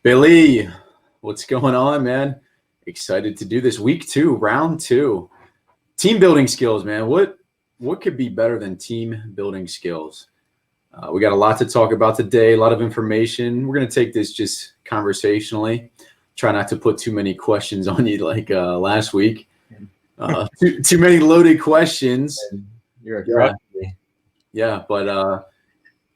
Billy, what's going on, man? Excited to do this. Week 2, round 2. Team building skills, man. What could be better than team building skills? We got a lot to talk about today, a lot of information. We're going to take this just conversationally. Try not to put too many questions on you like last week. Too many loaded questions. You're a crush. Yeah, but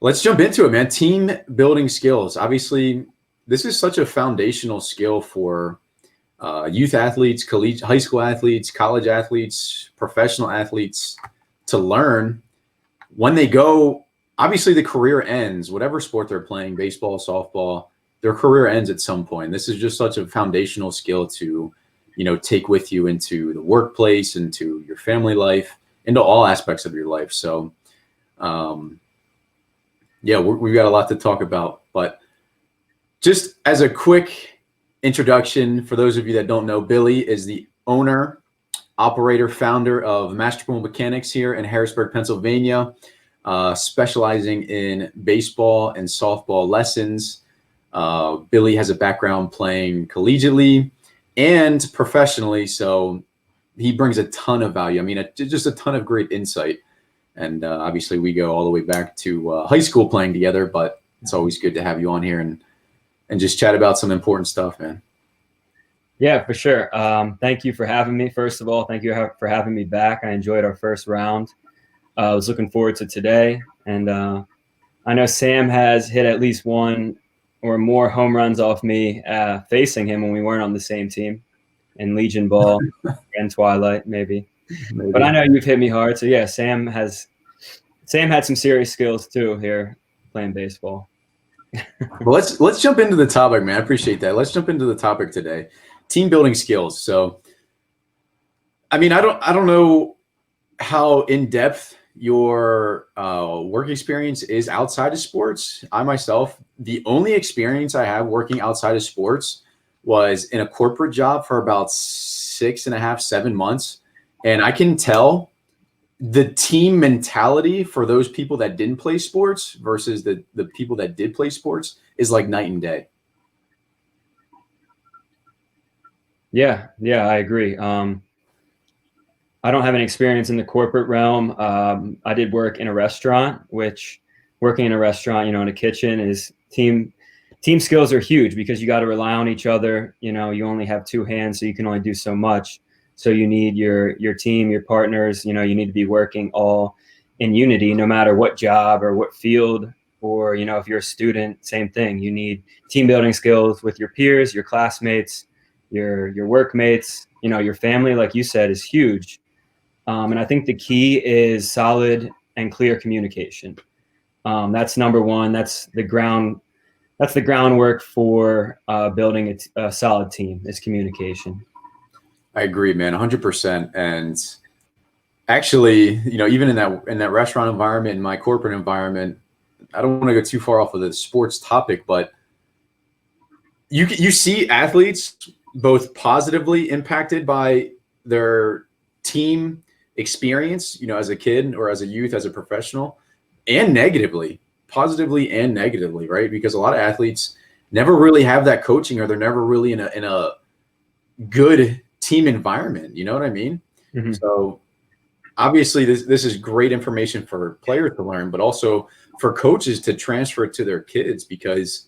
let's jump into it, man. Team building skills. Obviously, this is such a foundational skill for youth athletes, high school athletes, college athletes, professional athletes to learn when they go. Obviously, the career ends, whatever sport they're playing, baseball, softball, their career ends at some point. This is just such a foundational skill to, take with you into the workplace, into your family life, into all aspects of your life. So, we've got a lot to talk about, but just as a quick introduction, for those of you that don't know, Billy is the owner, operator, founder of Masterful Mechanics here in Harrisburg, Pennsylvania, specializing in baseball and softball lessons. Billy has a background playing collegiately and professionally, so he brings a ton of value. I mean, just a ton of great insight. And obviously, we go all the way back to high school playing together, but it's always good to have you on here and just chat about some important stuff, man. Yeah, for sure. Thank you for having me. First of all, thank you for having me back. I enjoyed our first round. I was looking forward to today. And I know Sam has hit at least one or more home runs off me facing him when we weren't on the same team in Legion Ball and Twilight, maybe. But I know you've hit me hard. So, yeah, Sam had some serious skills, too, here playing baseball. Well, let's jump into the topic, man. I appreciate that. Let's jump into the topic today. Team building skills. So, I mean, I don't know how in depth your work experience is outside of sports. I myself, the only experience I have working outside of sports was in a corporate job for about 6.5, 7 months, and I can tell the team mentality for those people that didn't play sports versus the people that did play sports is like night and day. Yeah, I agree. I don't have any experience in the corporate realm. I did work in a restaurant, which working in a restaurant, in a kitchen is team skills are huge because you got to rely on each other. You only have two hands, so you can only do so much. So you need your team, your partners, you need to be working all in unity, no matter what job or what field, or, if you're a student, same thing. You need team building skills with your peers, your classmates, your workmates, your family, like you said, is huge. And I think the key is solid and clear communication. That's number one. That's the groundwork for building a solid team is communication. I agree, man, 100%. And actually, even in that restaurant environment, in my corporate environment, I don't want to go too far off of the sports topic, but you see athletes both positively impacted by their team experience, as a kid or as a youth, as a professional, and positively and negatively, right? Because a lot of athletes never really have that coaching, or they're never really in a good team environment. You know what I mean? Mm-hmm. So obviously this is great information for players to learn, but also for coaches to transfer it to their kids, because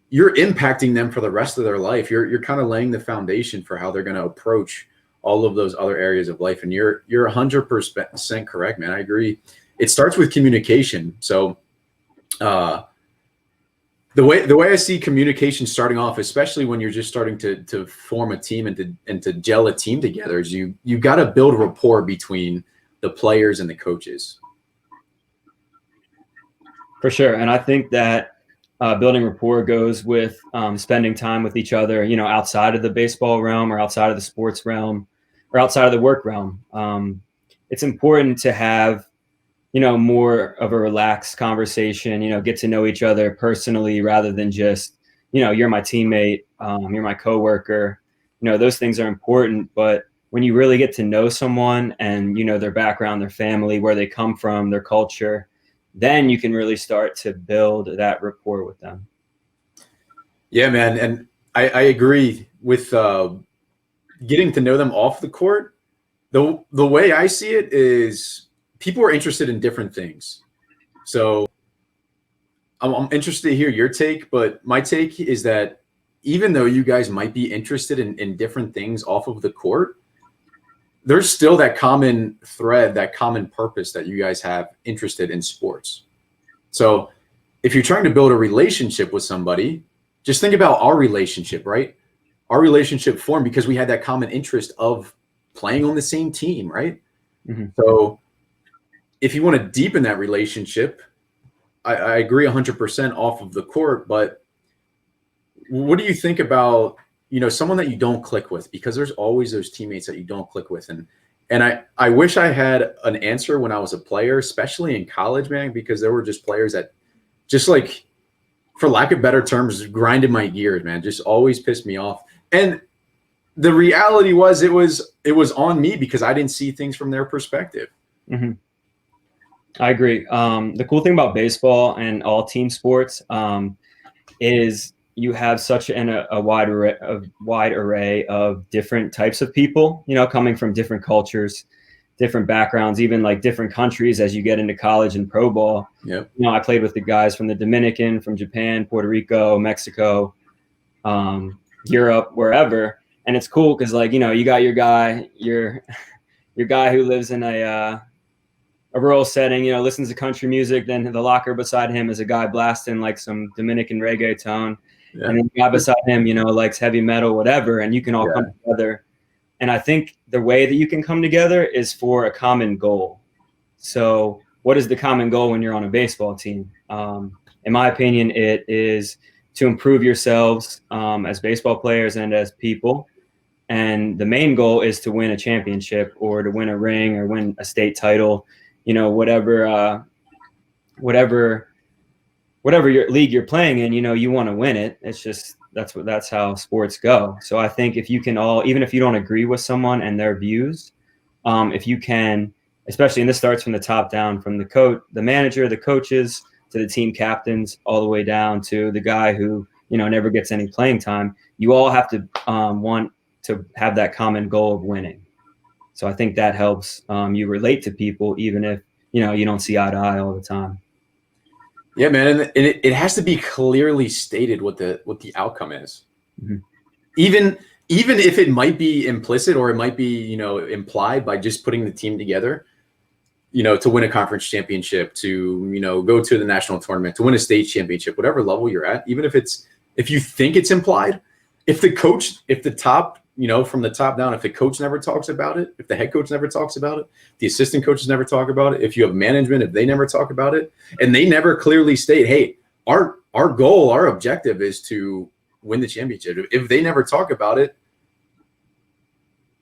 you're impacting them for the rest of their life. You're kind of laying the foundation for how they're going to approach all of those other areas of life. And you're 100% correct, man. I agree. It starts with communication. So the way I see communication starting off, especially when you're just starting to form a team and to gel a team together, is you got to build rapport between the players and the coaches. For sure. And I think that building rapport goes with spending time with each other, outside of the baseball realm or outside of the sports realm or outside of the work realm. It's important to have, more of a relaxed conversation, get to know each other personally rather than just, you're my teammate, you're my coworker. Those things are important. But when you really get to know someone and, their background, their family, where they come from, their culture, then you can really start to build that rapport with them. Yeah, man. And I agree with getting to know them off the court. The way I see it is people are interested in different things. So I'm interested to hear your take, but my take is that even though you guys might be interested in different things off of the court, there's still that common thread, that common purpose that you guys have interested in sports. So if you're trying to build a relationship with somebody, just think about our relationship, right? Our relationship formed because we had that common interest of playing on the same team, right? Mm-hmm. So if you want to deepen that relationship, I agree 100% off of the court, but what do you think about, someone that you don't click with? Because there's always those teammates that you don't click with. And I wish I had an answer when I was a player, especially in college, man, because there were just players that just like, for lack of better terms, grinded my gears, man, just always pissed me off. And the reality was it was on me because I didn't see things from their perspective. Mm-hmm. I agree. The cool thing about baseball and all team sports is you have such a wide array of different types of people, coming from different cultures, different backgrounds, even like different countries as you get into college and pro ball. Yep. I played with the guys from the Dominican, from Japan, Puerto Rico, Mexico, Europe, wherever. And it's cool because you got your guy who lives in a rural setting, listens to country music. Then the locker beside him is a guy blasting like some Dominican reggaeton. Yeah. And then the guy beside him, likes heavy metal, whatever. And you can all come together. And I think the way that you can come together is for a common goal. So what is the common goal when you're on a baseball team? In my opinion, it is to improve yourselves as baseball players and as people. And the main goal is to win a championship or to win a ring or win a state title, whatever your league you're playing in, you want to win it. It's just, that's how sports go. So I think if you can even if you don't agree with someone and their views, if you can, especially, and this starts from the top down, from the manager, the coaches, to the team captains, all the way down to the guy who, never gets any playing time, you all have to want to have that common goal of winning. So I think that helps you relate to people, even if, you don't see eye to eye all the time. Yeah, man. And it has to be clearly stated what the outcome is. Mm-hmm. Even if it might be implicit or it might be, implied by just putting the team together, to win a conference championship, to, go to the national tournament, to win a state championship, whatever level you're at, even if you think it's implied, if the top, from the top down, if the coach never talks about it, if the head coach never talks about it, the assistant coaches never talk about it, if you have management, if they never talk about it, and they never clearly state, hey, our goal, our objective is to win the championship. If they never talk about it,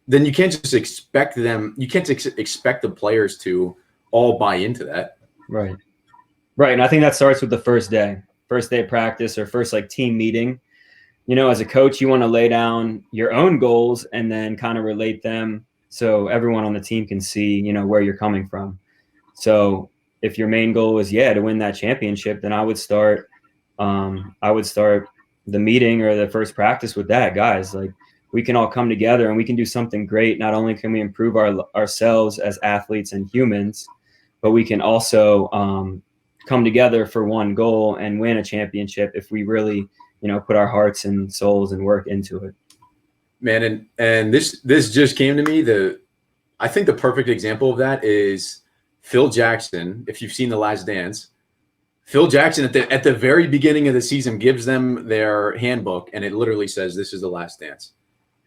then you can't just expect expect the players to all buy into that. Right. And I think that starts with the first day of practice or first team meeting. As a coach, you want to lay down your own goals and then kind of relate them so everyone on the team can see, where you're coming from. So if your main goal is, to win that championship, then I would start the meeting or the first practice with that. Guys, we can all come together and we can do something great. Not only can we improve ourselves as athletes and humans, but we can also come together for one goal and win a championship if we really, put our hearts and souls and work into it. Man, and this just came to me. I think the perfect example of that is Phil Jackson. If you've seen The Last Dance, Phil Jackson at the very beginning of the season gives them their handbook, and it literally says, "This is the last dance,"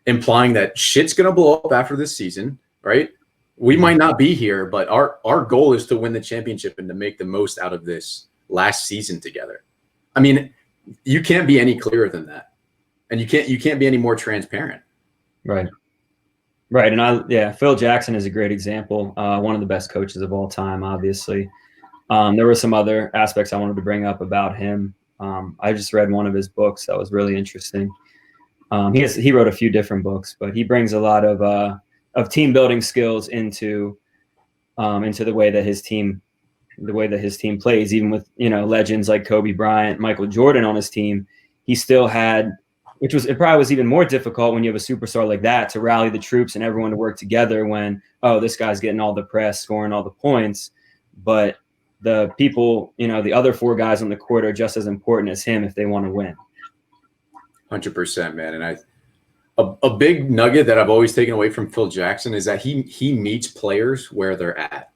implying that shit's gonna blow up after this season, right? We might not be here, but our goal is to win the championship and to make the most out of this last season together. I mean, you can't be any clearer than that, and you can't be any more transparent. Right. And Phil Jackson is a great example. One of the best coaches of all time, obviously. There were some other aspects I wanted to bring up about him. I just read one of his books that was really interesting. He wrote a few different books, but he brings a lot of team building skills into the way that his team plays, even with legends like Kobe Bryant, Michael Jordan on his team. he still had, it probably was even more difficult when you have a superstar like that to rally the troops and everyone to work together when, oh, this guy's getting all the press, scoring all the points. But the people, the other 4 guys on the court are just as important as him if they want to win. 100%, man. And a big nugget that I've always taken away from Phil Jackson is that he meets players where they're at.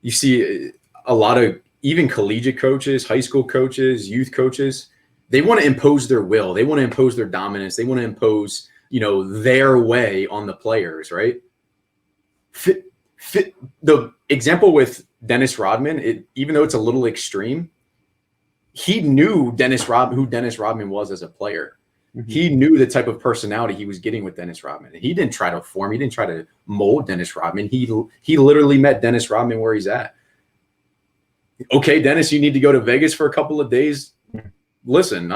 You see a lot of even collegiate coaches, high school coaches, youth coaches, they want to impose their will. They want to impose their dominance. They want to impose, their way on the players, right? The example with Dennis Rodman, even though it's a little extreme, he knew who Dennis Rodman was as a player. Mm-hmm. He knew the type of personality he was getting with Dennis Rodman. He didn't try to form. He didn't try to mold Dennis Rodman. He literally met Dennis Rodman where he's at. Okay, Dennis, you need to go to Vegas for a couple of days. Listen,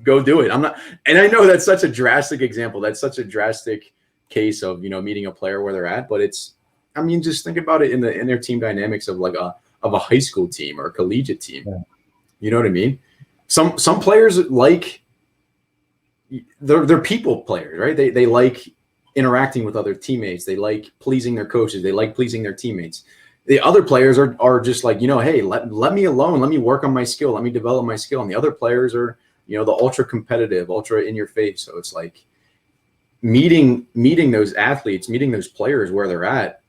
go do it. I'm not, and I know that's such a drastic example. That's such a drastic case of meeting a player where they're at. But just think about it in their team dynamics of a high school team or a collegiate team. Yeah. You know what I mean? Some players they're people players, right? They like interacting with other teammates. They like pleasing their coaches. They like pleasing their teammates. The other players are just like, hey, let me alone. Let me work on my skill. Let me develop my skill. And the other players are, the ultra competitive, ultra in your face. So it's like meeting those athletes, meeting those players where they're at,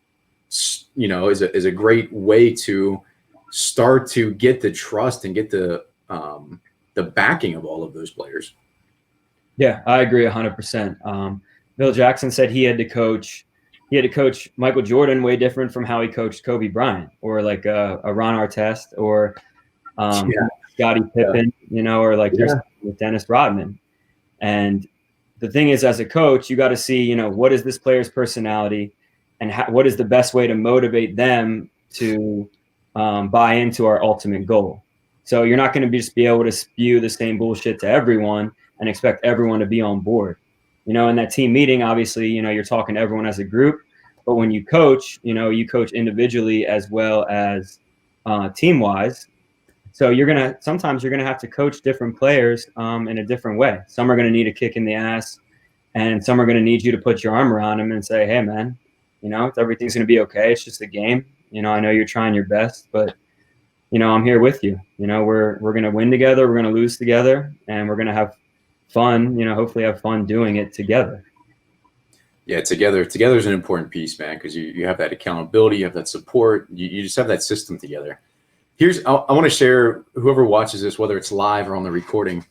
is a great way to start to get the trust and get the backing of all of those players. Yeah, I agree 100%. Bill Jackson said he had to coach Michael Jordan way different from how he coached Kobe Bryant or like a Ron Artest or Scottie Pippen, or like with Dennis Rodman. And the thing is, as a coach, you got to see, what is this player's personality and what is the best way to motivate them to buy into our ultimate goal. So you're not going to just be able to spew the same bullshit to everyone and expect everyone to be on board. In that team meeting, obviously, you're talking to everyone as a group, but when you coach, you coach individually as well as team wise. So sometimes you're going to have to coach different players in a different way. Some are going to need a kick in the ass and some are going to need you to put your arm around them and say, hey man, everything's going to be okay. It's just a game. I know you're trying your best, but I'm here with you. We're going to win together. We're going to lose together and we're going to have fun, hopefully have fun doing it together. Yeah, together is an important piece, man, because you have that accountability, you have that support, you just have that system together. I want to share, whoever watches this, whether it's live or on the recording,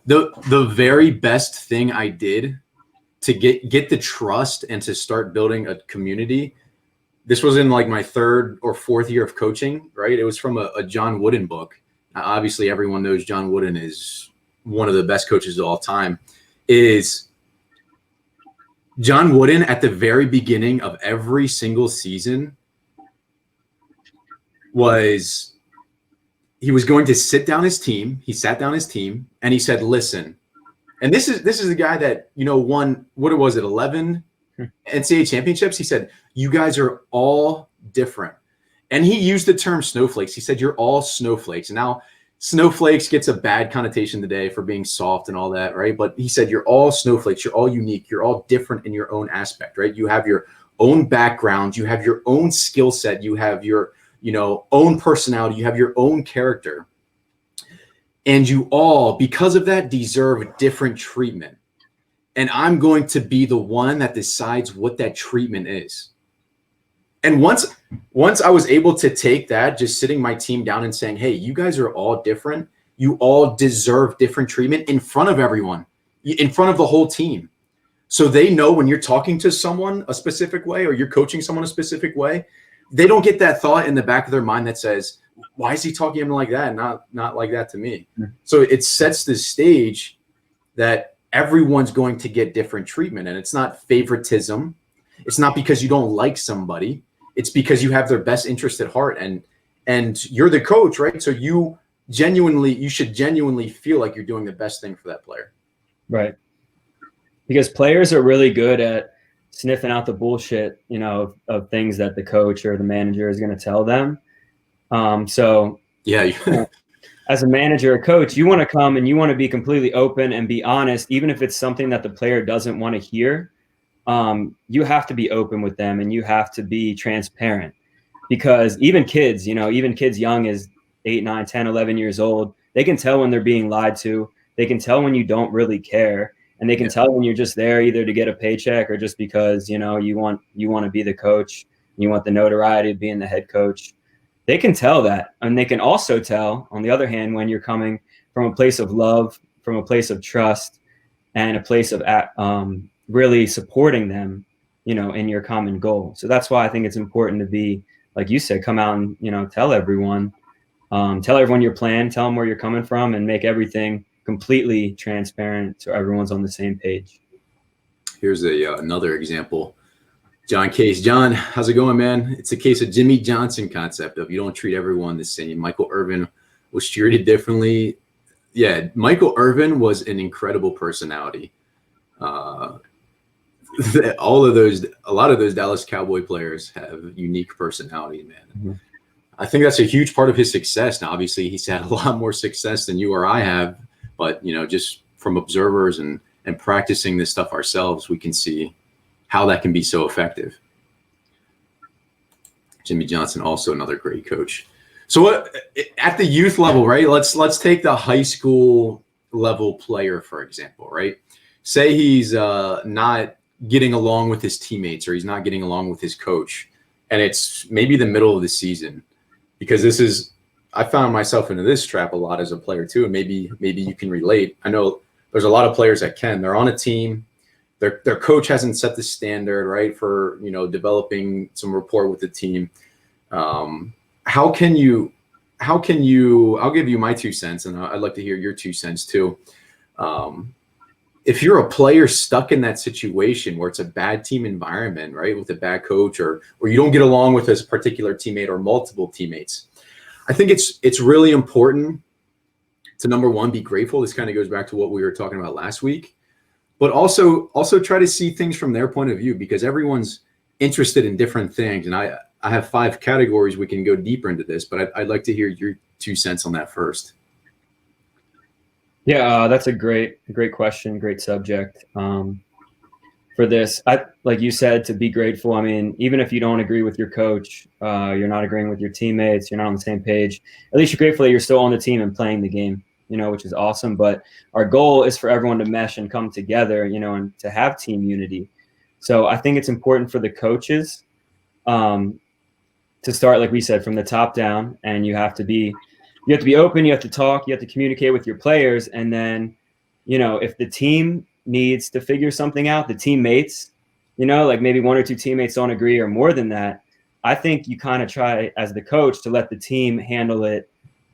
the very best thing I did to get the trust and to start building a community. This was in like my 3rd or 4th year of coaching, right? It was from a John Wooden book. Obviously, everyone knows John Wooden is one of the best coaches of all time. Is John Wooden at the very beginning of every single season he was going to sit down his team. He sat down his team and he said, listen, and this is the guy that, won, what was it, 11 NCAA championships. He said, you guys are all different. And he used the term snowflakes. He said, you're all snowflakes. And now snowflakes gets a bad connotation today for being soft and all that, right? But he said, you're all snowflakes. You're all unique. You're all different in your own aspect, right? You have your own background. You have your own skill set. You have your, own personality. You have your own character. And you all, because of that, deserve different treatment. And I'm going to be the one that decides what that treatment is. And once I was able to take that, just sitting my team down and saying, hey, you guys are all different. You all deserve different treatment in front of everyone, in front of the whole team. So they know when you're talking to someone a specific way or you're coaching someone a specific way, they don't get that thought in the back of their mind that says, why is he talking to him like that and not like that to me? Mm-hmm. So it sets the stage that everyone's going to get different treatment. And it's not favoritism. It's not because you don't like somebody. It's because you have their best interest at heart and you're the coach, right? So you should genuinely feel like you're doing the best thing for that player. Right. Because players are really good at sniffing out the bullshit, of things that the coach or the manager is going to tell them. So yeah, as a manager or coach, you want to come and you want to be completely open and be honest, even if it's something that the player doesn't want to hear. You have to be open with them and you have to be transparent, because even kids, even kids young as 8, 9, 10, 11 years old, they can tell when they're being lied to. They can tell when you don't really care, and they can tell when you're just there either to get a paycheck or just because, you want to be the coach. You want the notoriety of being the head coach. They can tell that. And they can also tell, on the other hand, when you're coming from a place of love, from a place of trust, and a place of really supporting them, in your common goal. So that's why I think it's important to be, like you said, come out and, tell everyone your plan, tell them where you're coming from, and make everything completely transparent so everyone's on the same page. Here's another example. John Case. John, how's it going, man? It's a case of Jimmy Johnson concept of you don't treat everyone the same. Michael Irvin was treated differently. Yeah, Michael Irvin was an incredible personality. A lot of those Dallas Cowboy players have unique personality, man. Mm-hmm. I think that's a huge part of his success. Now, obviously, he's had a lot more success than you or I have, but just from observers and practicing this stuff ourselves, we can see how that can be so effective. Jimmy Johnson, also another great coach. So what at the youth level, right? Let's take the high school level player, for example, right? Say he's not getting along with his teammates, or he's not getting along with his coach, and it's maybe the middle of the season, because I found myself into this trap a lot as a player too, and maybe you can relate. I know there's a lot of players that can. They're on a team. Their coach hasn't set the standard, right, for developing some rapport with the team. How can you? I'll give you my 2 cents, and I'd like to hear your 2 cents too. If you're a player stuck in that situation where it's a bad team environment, right, with a bad coach, or you don't get along with this particular teammate or multiple teammates, I think it's really important to, number one, be grateful. This kind of goes back to what we were talking about last week. But also try to see things from their point of view, because everyone's interested in different things. And I have 5 categories. We can go deeper into this, but I'd like to hear your 2 cents on that first. Yeah, that's a great question, great subject. For this, like you said, to be grateful. I mean, even if you don't agree with your coach, you're not agreeing with your teammates, you're not on the same page, at least you're grateful that you're still on the team and playing the game, which is awesome. But our goal is for everyone to mesh and come together, and to have team unity. So I think it's important for the coaches to start, like we said, from the top down, and you have to be open, you have to talk, you have to communicate with your players. And then, if the team needs to figure something out, the teammates, like maybe 1 or 2 teammates don't agree or more than that, I think you kind of try as the coach to let the team handle it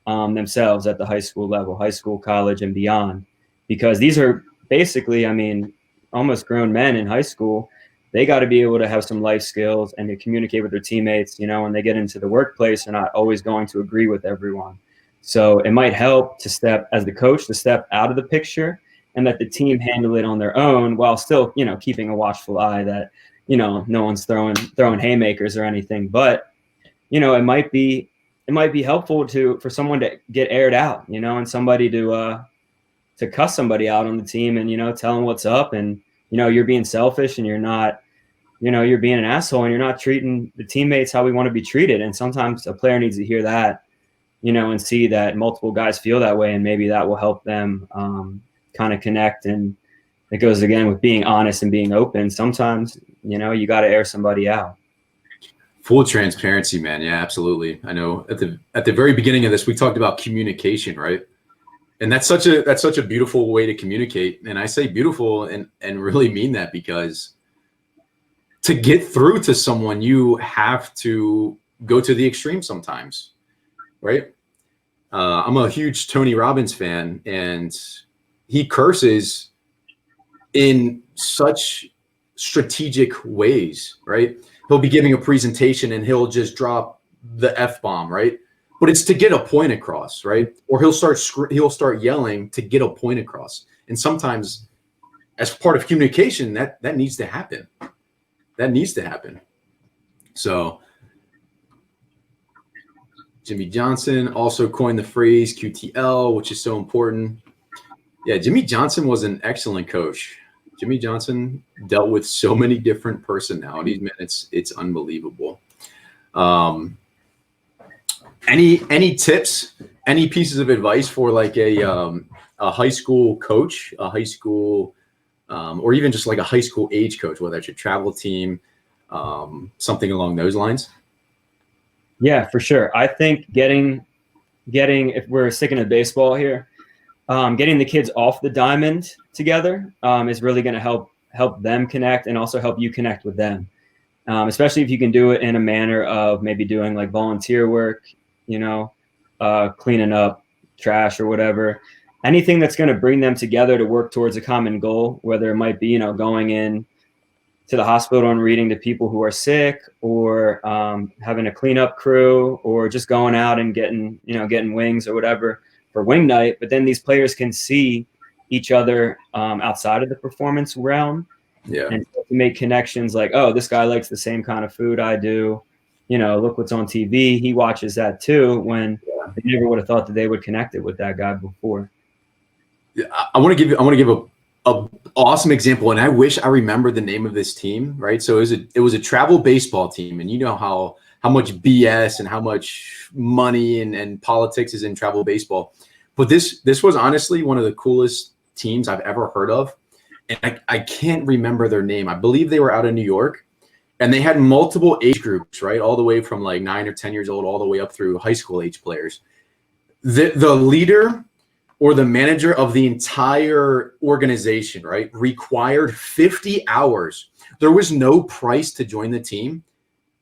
themselves at the high school level, high school, college, and beyond, because these are basically, almost grown men in high school. They got to be able to have some life skills and to communicate with their teammates. When they get into the workplace, they're not always going to agree with everyone. So it might help to step out of the picture and let the team handle it on their own, while still, keeping a watchful eye that, no one's throwing haymakers or anything. But, it might be helpful for someone to get aired out, and somebody to cuss somebody out on the team and, tell them what's up, and, you're being selfish and you're not, you're being an asshole and you're not treating the teammates how we want to be treated. And sometimes a player needs to hear that, and see that multiple guys feel that way, and maybe that will help them kind of connect. And it goes again with being honest and being open. Sometimes, you got to air somebody out. Full transparency, man. Yeah, absolutely. I know at the very beginning of this, we talked about communication, right? And that's such a beautiful way to communicate. And I say beautiful and really mean that, because to get through to someone, you have to go to the extreme sometimes, right? I'm a huge Tony Robbins fan, and he curses in such strategic ways, right? He'll be giving a presentation and he'll just drop the F-bomb, right? But it's to get a point across, right? Or he'll start yelling to get a point across. And sometimes, as part of communication, that needs to happen. That needs to happen. So Jimmy Johnson also coined the phrase QTL, which is so important. Yeah, Jimmy Johnson was an excellent coach. Jimmy Johnson dealt with so many different personalities, man. It's unbelievable. Any tips, any pieces of advice for like a high school coach, a high school, or even just like a high school age coach, whether it's your travel team, something along those lines? Yeah, for sure. I think getting if we're sticking to baseball here, getting the kids off the diamond together is really going to help them connect and also help you connect with them. Especially if you can do it in a manner of maybe doing like volunteer work, cleaning up trash or whatever, anything that's going to bring them together to work towards a common goal, whether it might be, going in to the hospital and reading to people who are sick, or having a cleanup crew, or just going out and getting wings or whatever for wing night. But then these players can see each other outside of the performance realm. Yeah. And make connections like, oh, this guy likes the same kind of food I do. Look what's on TV. He watches that too, when they never would have thought that they would connect it with that guy before. I want to give a awesome example, and I wish I remembered the name of this team, right? So it was a travel baseball team, and you know how much BS and how much money and politics is in travel baseball. But this was honestly one of the coolest teams I've ever heard of. And I can't remember their name. I believe they were out of New York, and they had multiple age groups, right? All the way from like 9 or 10 years old, all the way up through high school age players. The leader or the manager of the entire organization, right, required 50 hours. There was no price to join the team.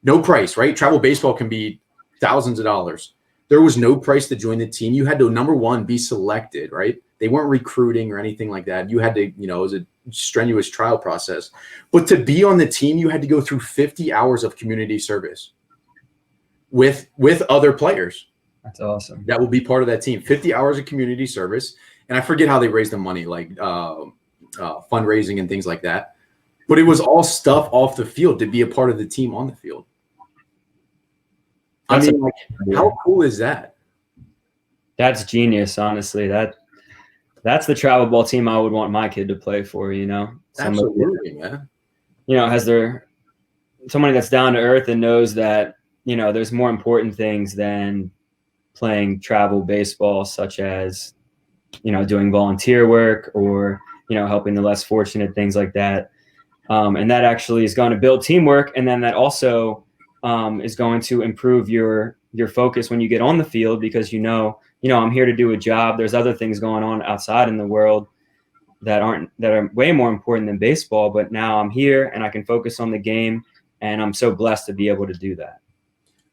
No price, right? Travel baseball can be thousands of dollars. There was no price to join the team. You had to, number one, be selected, right? They weren't recruiting or anything like that. You had to, it was a strenuous trial process. But to be on the team, you had to go through 50 hours of community service with other players. That's awesome. That will be part of that team. 50 hours of community service. And I forget how they raised the money, like fundraising and things like that. But it was all stuff off the field to be a part of the team on the field. I mean, how cool is that? That's genius, honestly. That's the travel ball team I would want my kid to play for, Absolutely, man. Has somebody that's down to earth and knows that, there's more important things than playing travel baseball, such as, doing volunteer work or, helping the less fortunate, things like that. And that actually is going to build teamwork. And then that also is going to improve your focus when you get on the field, because I'm here to do a job. There's other things going on outside in the world that are way more important than baseball, but now I'm here and I can focus on the game, and I'm so blessed to be able to do that.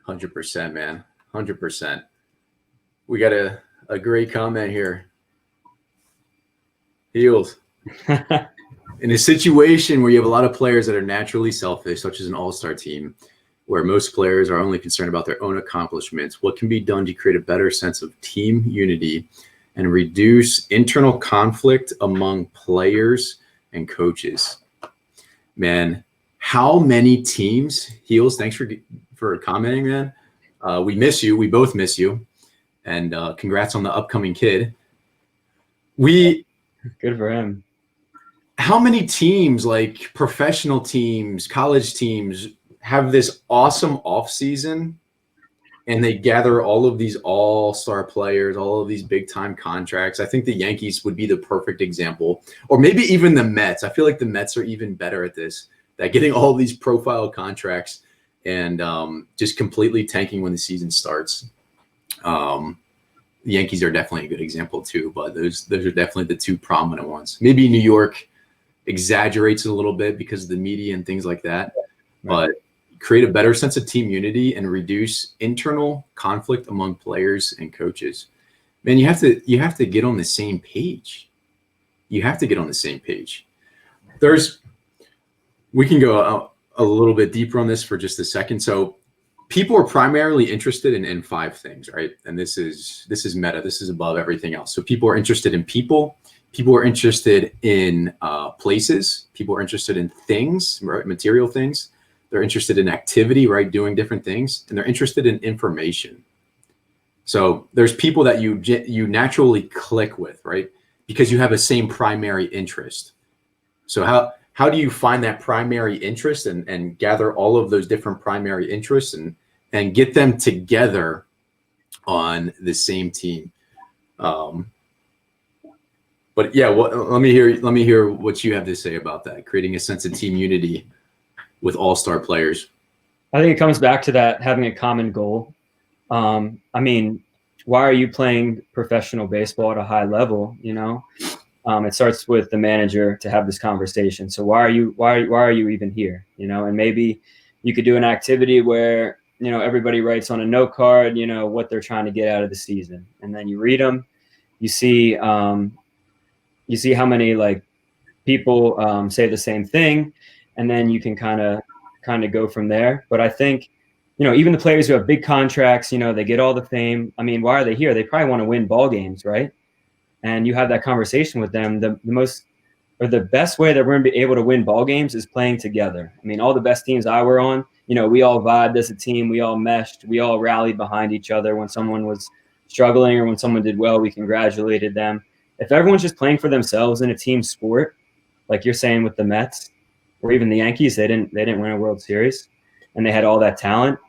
100%, man. 100%. We got a great comment here. Heels. In a situation where you have a lot of players that are naturally selfish, such as an all-star team, where most players are only concerned about their own accomplishments, what can be done to create a better sense of team unity and reduce internal conflict among players and coaches? Man, how many teams, Heels, thanks for commenting, man. We miss you. We both miss you. And congrats on the upcoming kid. Good for him. How many teams, like professional teams, college teams, have this awesome off season, and they gather all of these all-star players, all of these big-time contracts? I think the Yankees would be the perfect example, or maybe even the Mets. I feel like the Mets are even better at this, that getting all these profile contracts and just completely tanking when the season starts. The Yankees are definitely a good example too, but those are definitely the two prominent ones. Maybe New York exaggerates it a little bit because of the media and things like that, but create a better sense of team unity and reduce internal conflict among players and coaches. Man, you have to get on the same page. You have to get on the same page. We can go a little bit deeper on this for just a second. So people are primarily interested in 5 things, right? And this is meta. This is above everything else. So people are interested in people. People are interested in places. People are interested in things, right? Material things. They're interested in activity, right? Doing different things. And they're interested in information. So there's people that you naturally click with, right? Because you have a same primary interest. So how do you find that primary interest and gather all of those different primary interests and get them together on the same team? But yeah, let me hear what you have to say about that, creating a sense of team unity with all-star players. I think it comes back to that, having a common goal. I mean, why are you playing professional baseball at a high level? You know, it starts with the manager to have this conversation. So why are you even here? You know, and maybe you could do an activity where, you know, everybody writes on a note card, you know, what they're trying to get out of the season, and then you read them. You see how many like people say the same thing, and then you can kind of go from there. But I think, you know, even the players who have big contracts, you know, they get all the fame. I mean, why are they here? They probably want to win ball games, right? And you have that conversation with them. The best way that we're going to be able to win ball games is playing together. I mean, all the best teams I were on, you know, we all vibed as a team. We all meshed. We all rallied behind each other. When someone was struggling or when someone did well, we congratulated them. If everyone's just playing for themselves in a team sport, like you're saying with the Mets or even the Yankees, they didn't win a World Series, and they had all that talent.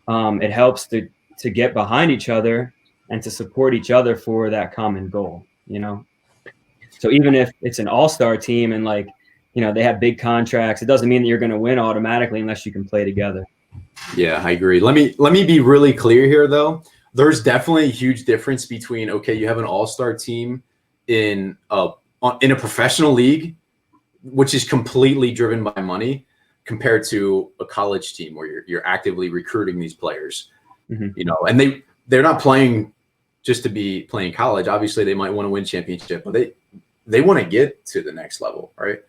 It helps to get behind each other and to support each other for that common goal, you know? So even if it's an all-star team and, like, you know, they have big contracts, it doesn't mean that you're going to win automatically unless you can play together. Yeah, I agree. Let me be really clear here, though. There's definitely a huge difference between, okay, you have an all-star team in a professional league, which is completely driven by money, compared to a college team where you're actively recruiting these players. Mm-hmm. You know, and they're not playing just to be playing college. Obviously, they might want to win championship, but they want to get to the next level, right?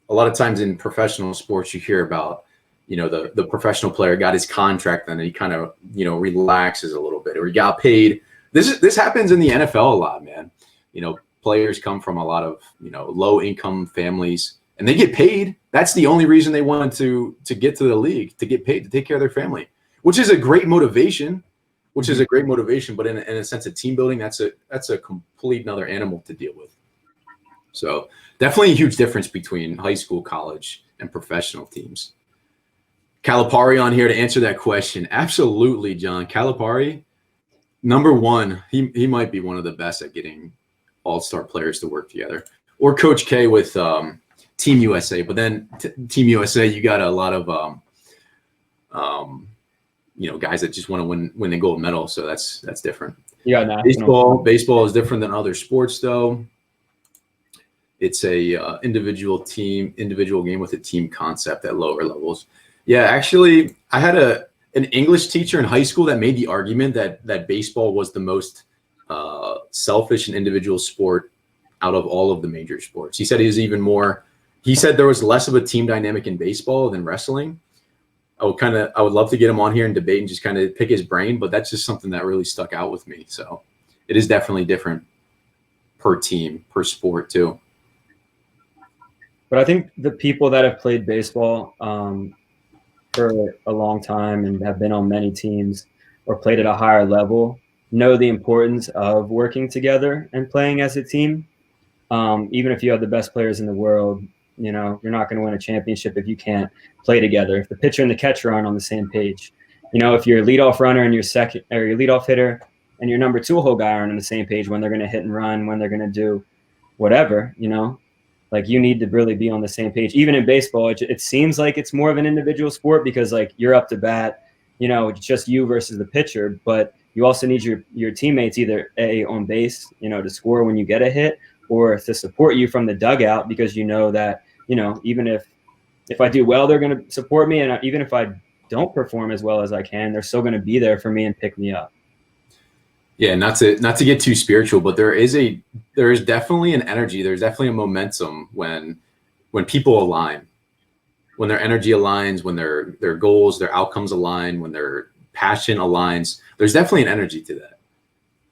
A lot of times in professional sports, you hear about, you know, the professional player got his contract and then he kind of, you know, relaxes a little bit, or he got paid. This happens in the NFL a lot, man. You know, players come from a lot of, you know, low income families and they get paid. That's the only reason they wanted to get to the league, to get paid, to take care of their family, which is a great motivation. But in a sense of team building, that's a complete another animal to deal with. So definitely a huge difference between high school, college, and professional teams. Calipari on here to answer that question. Absolutely, John. Calipari, number one, he might be one of the best at getting all-star players to work together. Or Coach K with Team USA. But then Team USA, you got a lot of you know, guys that just want to win the gold medal. So that's different. Yeah, baseball is different than other sports, though. It's a individual game with a team concept at lower levels. Yeah, actually, I had an English teacher in high school that made the argument that baseball was the most selfish and individual sport out of all of the major sports. He said he said there was less of a team dynamic in baseball than wrestling. I would love to get him on here and debate and just kind of pick his brain, but that's just something that really stuck out with me. So it is definitely different per team, per sport too. But I think the people that have played baseball for a long time and have been on many teams or played at a higher level know the importance of working together and playing as a team. Even if you have the best players in the world, you know, you're not going to win a championship if you can't play together. If the pitcher and the catcher aren't on the same page, you know, if your leadoff runner and your second or your leadoff hitter and your number 2 hole guy aren't on the same page when they're going to hit and run, when they're going to do whatever, you know, like you need to really be on the same page. Even in baseball, it seems like it's more of an individual sport because like you're up to bat, you know, it's just you versus the pitcher, but you also need your teammates either on base, you know, to score when you get a hit, or to support you from the dugout, because you know that, you know, even if I do well, they're going to support me. And even if I don't perform as well as I can, they're still going to be there for me and pick me up. Yeah, not to get too spiritual, but there is definitely an energy. There's definitely a momentum when people align, when their energy aligns, when their goals, their outcomes align, when their passion aligns. There's definitely an energy to that,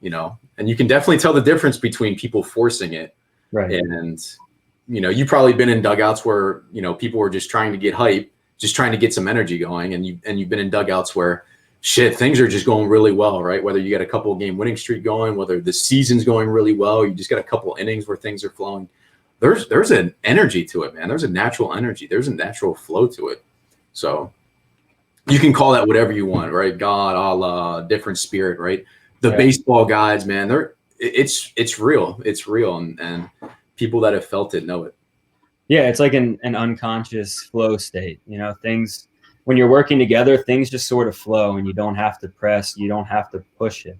you know, and you can definitely tell the difference between people forcing it. Right. And, you know, you've probably been in dugouts where, you know, people were just trying to get hype, just trying to get some energy going. And you've been in dugouts where shit, things are just going really well, right? Whether you got a couple of game winning streak going, whether the season's going really well, you just got a couple innings where things are flowing. There's an energy to it, man. There's a natural energy. There's a natural flow to it. So you can call that whatever you want, right? God, Allah, different spirit, right? The baseball guys, man, it's real. It's real. And people that have felt it know it. Yeah, it's like an unconscious flow state. You know, things, when you're working together, things just sort of flow, and you don't have to press, you don't have to push it.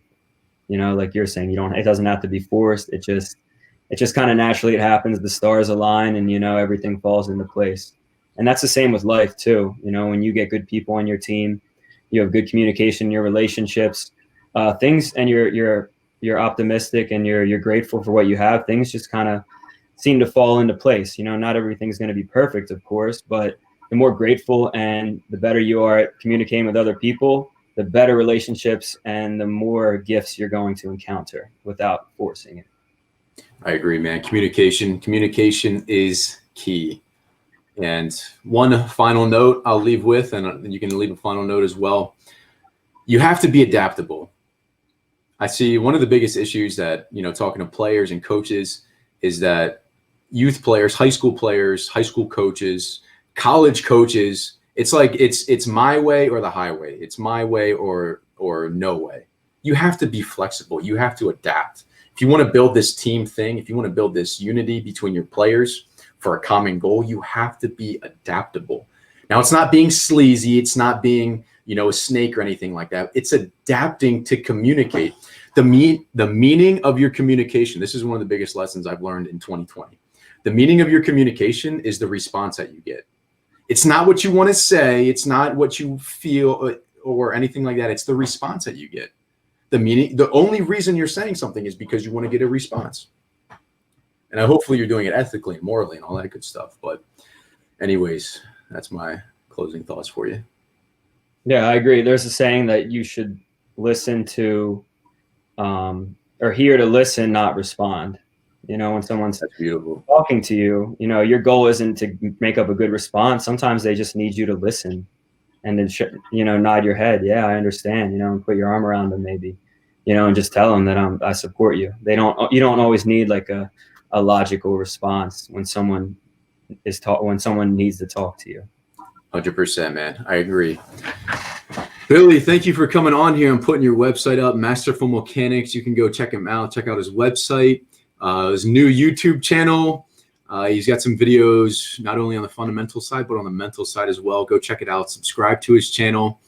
You know, like you're saying, it doesn't have to be forced. It just kind of naturally it happens. The stars align, and, you know, everything falls into place. And that's the same with life too. You know, when you get good people on your team, you have good communication in your relationships, things, and you're optimistic and you're grateful for what you have, things just kind of seem to fall into place. You know, not everything's going to be perfect, of course, but the more grateful and the better you are at communicating with other people, the better relationships and the more gifts you're going to encounter without forcing it. I agree, man. Communication is key. And one final note I'll leave with, and you can leave a final note as well. You have to be adaptable. I see one of the biggest issues that, you know, talking to players and coaches is that youth players, high school coaches, college coaches, it's like it's my way or the highway. It's my way or no way. You have to be flexible. You have to adapt. If you want to build this team thing, if you want to build this unity between your players for a common goal, you have to be adaptable. Now, it's not being sleazy. It's not being, you know, a snake or anything like that. It's adapting to communicate. The meaning of your communication. This is one of the biggest lessons I've learned in 2020. The meaning of your communication is the response that you get. It's not what you want to say. It's not what you feel or anything like that. It's the response that you get. The only reason you're saying something is because you want to get a response. And hopefully you're doing it ethically and morally and all that good stuff. But anyways, that's my closing thoughts for you. Yeah, I agree. There's a saying that you should listen to, or hear to listen, not respond. You know, when someone's talking to you, you know, your goal isn't to make up a good response. Sometimes they just need you to listen and then, you know, nod your head. Yeah, I understand, you know, and put your arm around them maybe, you know, and just tell them that I support you. You don't always need like a logical response when someone needs to talk to you. 100%, man. I agree. Billy, thank you for coming on here and putting your website up, Masterful Mechanics. You can go check him out. Check out his website, his new YouTube channel. He's got some videos not only on the fundamental side, but on the mental side as well. Go check it out. Subscribe to his channel.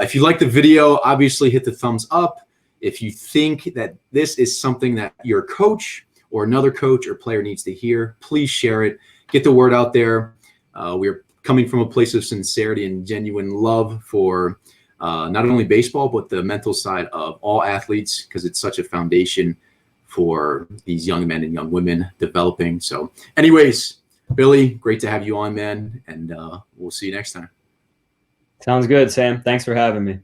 If you like the video, obviously hit the thumbs up. If you think that this is something that your coach or another coach or player needs to hear, please share it. Get the word out there. We're coming from a place of sincerity and genuine love for not only baseball, but the mental side of all athletes, because it's such a foundation for these young men and young women developing. So anyways, Billy, great to have you on, man. And we'll see you next time. Sounds good, Sam. Thanks for having me.